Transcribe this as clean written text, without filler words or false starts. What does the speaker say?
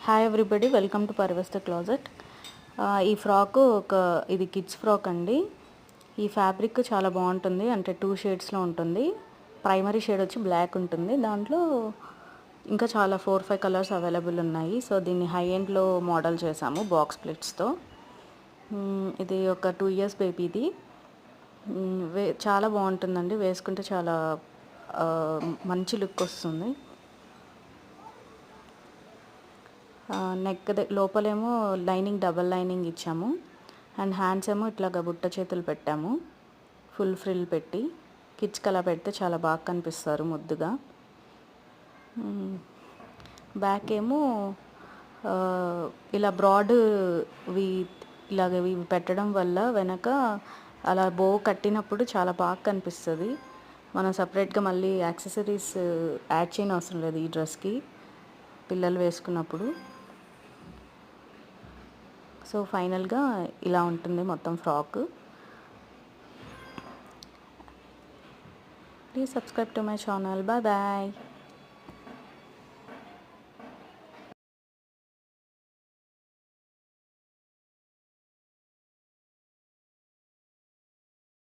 Hi everybody, welcome to Parvez the closet. ఈ frock ఇది kids frock అండి. ఈ ఫ్యాబ్రిక్ చాలా బాగుంటుంది, అంటే 2 షేడ్స్లో ఉంటుంది. ప్రైమరీ షేడ్ వచ్చి బ్లాక్ ఉంటుంది. దాంట్లో ఇంకా చాలా 4-5 కలర్స్ అవైలబుల్ ఉన్నాయి. సో దీన్ని హై ఎండ్లో మోడల్ చేసాము బాక్స్ ప్లిట్స్తో. ఇది ఒక 2 years బేబీది. చాలా బాగుంటుందండి, వేసుకుంటే చాలా మంచి లుక్ వస్తుంది. నెక్ లోపలేమో లైనింగ్ డబల్ లైనింగ్ ఇచ్చాము, అండ్ హ్యాండ్స్ ఏమో ఇట్లాగా బుట్ట చేతులు పెట్టాము, ఫుల్ ఫ్రిల్ పెట్టి. కిడ్స్కి అలా పెడితే చాలా బాగా కనిపిస్తారు ముద్దుగా. బ్యాక్ ఏమో ఇలా బ్రాడ్ ఇవి పెట్టడం వల్ల వెనక అలా బో కట్టినప్పుడు చాలా బాగా కనిపిస్తుంది. మనం సపరేట్గా మళ్ళీ యాక్సెసరీస్ యాడ్ చేయని అవసరం లేదు ఈ డ్రెస్కి పిల్లలు వేసుకున్నప్పుడు. సో ఫైనల్గా ఇలా ఉంటుంది మొత్తం frock. Please subscribe to my channel. Bye bye.